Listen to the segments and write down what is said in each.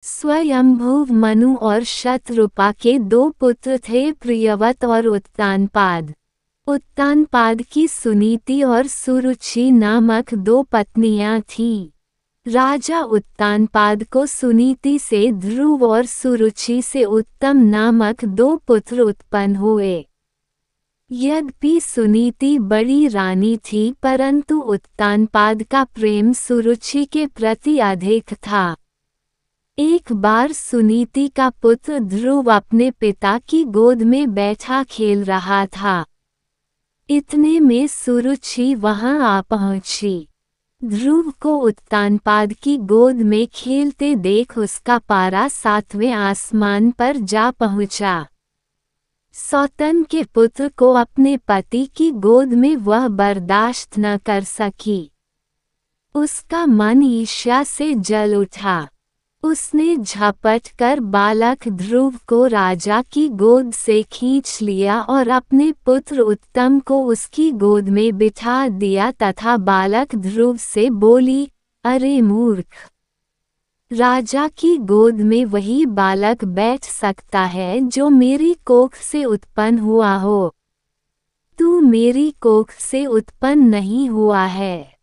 स्वयंभुव मनु और शतरूपा के 2 पुत्र थे, प्रियव्रत और उत्तानपाद। उत्तानपाद की सुनीति और सुरुचि नामक 2 पत्नियां थीं। राजा उत्तानपाद को सुनीति से ध्रुव और सुरुचि से उत्तम नामक 2 पुत्र उत्पन्न हुए। यद्यपि सुनीति बड़ी रानी थी, परंतु उत्तानपाद का प्रेम सुरुचि के प्रति अधिक था। एक बार सुनीति का पुत्र ध्रुव अपने पिता की गोद में बैठा खेल रहा था। इतने में सुरुचि वहां आ पहुंची। ध्रुव को उत्तानपाद की गोद में खेलते देख उसका पारा 7वें आसमान पर जा पहुंचा। सौतन के पुत्र को अपने पति की गोद में वह बर्दाश्त न कर सकी। उसका मन ईर्ष्या से जल उठा। उसने झपट कर बालक ध्रुव को राजा की गोद से खींच लिया और अपने पुत्र उत्तम को उसकी गोद में बिठा दिया तथा बालक ध्रुव से बोली, अरे मूर्ख! राजा की गोद में वही बालक बैठ सकता है जो मेरी कोख से उत्पन्न हुआ हो। तू मेरी कोख से उत्पन्न नहीं हुआ है,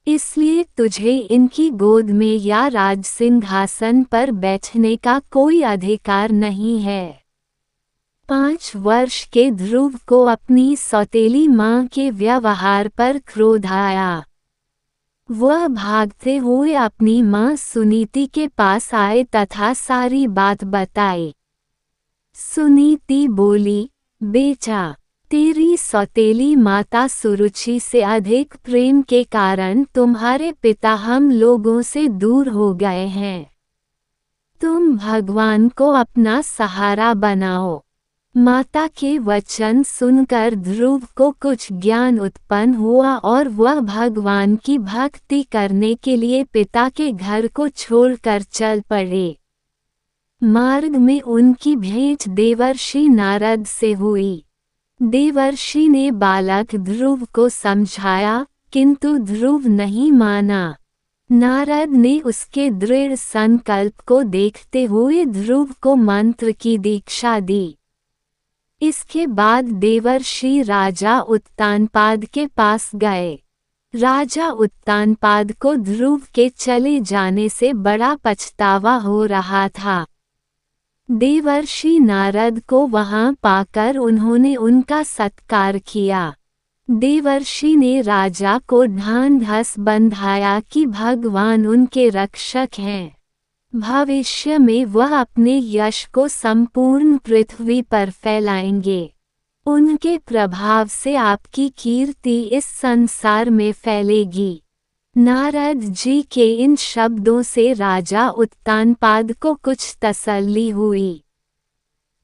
इसलिए तुझे इनकी गोद में या राजसिंहासन पर बैठने का कोई अधिकार नहीं है। 5 वर्ष के ध्रुव को अपनी सौतेली मां के व्यवहार पर क्रोध आया। वह भागते हुए अपनी मां सुनीति के पास आए तथा सारी बात बताई। सुनीति बोली, बेटा, तेरी सौतेली माता सुरुचि से अधिक प्रेम के कारण तुम्हारे पिता हम लोगों से दूर हो गए हैं। तुम भगवान को अपना सहारा बनाओ। माता के वचन सुनकर ध्रुव को कुछ ज्ञान उत्पन्न हुआ और वह भगवान की भक्ति करने के लिए पिता के घर को छोड़कर चल पड़े। मार्ग में उनकी भेंट देवर्षि नारद से हुई। देवर्षि ने बालक ध्रुव को समझाया, किंतु ध्रुव नहीं माना। नारद ने उसके दृढ़ संकल्प को देखते हुए ध्रुव को मंत्र की दीक्षा दी। इसके बाद देवर्षि राजा उत्तानपाद के पास गए। राजा उत्तानपाद को ध्रुव के चले जाने से बड़ा पछतावा हो रहा था। देवर्षि नारद को वहां पाकर उन्होंने उनका सत्कार किया। देवर्षि ने राजा को ढांढस बंधाया कि भगवान उनके रक्षक हैं। भविष्य में वह अपने यश को संपूर्ण पृथ्वी पर फैलाएंगे। उनके प्रभाव से आपकी कीर्ति इस संसार में फैलेगी। नारद जी के इन शब्दों से राजा उत्तानपाद को कुछ तसल्ली हुई।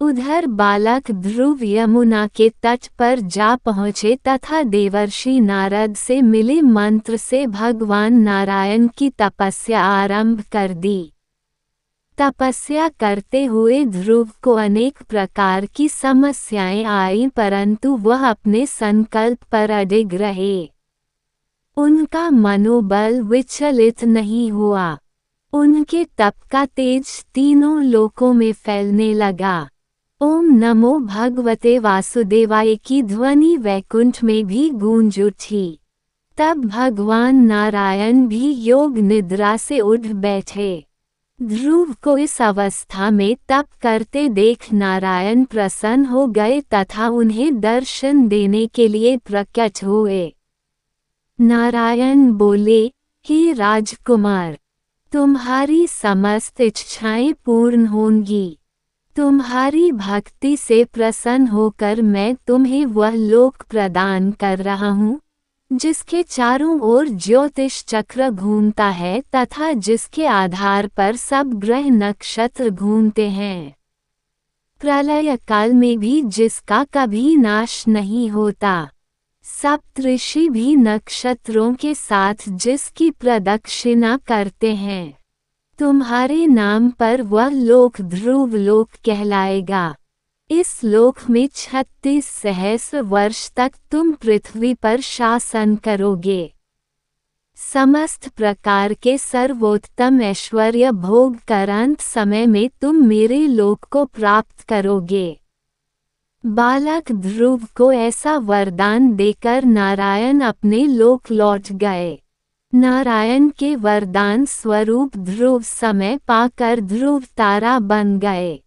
उधर बालक ध्रुव यमुना के तट पर जा पहुँचे तथा देवर्षि नारद से मिले मंत्र से भगवान नारायण की तपस्या आरंभ कर दी। तपस्या करते हुए ध्रुव को अनेक प्रकार की समस्याएं आईं, परंतु वह अपने संकल्प पर अडिग रहे। उनका मनोबल विचलित नहीं हुआ। उनके तप का तेज तीनों लोकों में फैलने लगा। ओम नमो भगवते वासुदेवाय की ध्वनि वैकुंठ में भी गूंज उठी। तब भगवान नारायण भी योग निद्रा से उठ बैठे। ध्रुव को इस अवस्था में तप करते देख नारायण प्रसन्न हो गए तथा उन्हें दर्शन देने के लिए प्रकट हुए। नारायण बोले, हे राजकुमार, तुम्हारी समस्त इच्छाएं पूर्ण होंगी। तुम्हारी भक्ति से प्रसन्न होकर मैं तुम्हें वह लोक प्रदान कर रहा हूँ जिसके चारों ओर ज्योतिष चक्र घूमता है तथा जिसके आधार पर सब ग्रह नक्षत्र घूमते हैं। प्रलय काल में भी जिसका कभी नाश नहीं होता। सप्तऋषि भी नक्षत्रों के साथ जिसकी प्रदक्षिणा करते हैं। तुम्हारे नाम पर वह लोक ध्रुव लोक कहलाएगा। इस लोक में 36 सहस्र वर्ष तक तुम पृथ्वी पर शासन करोगे। समस्त प्रकार के सर्वोत्तम ऐश्वर्य भोग कर अंत समय में तुम मेरे लोक को प्राप्त करोगे। बालक ध्रुव को ऐसा वरदान देकर नारायण अपने लोक लौट गए। नारायण के वरदान स्वरूप ध्रुव समय पाकर ध्रुव तारा बन गए।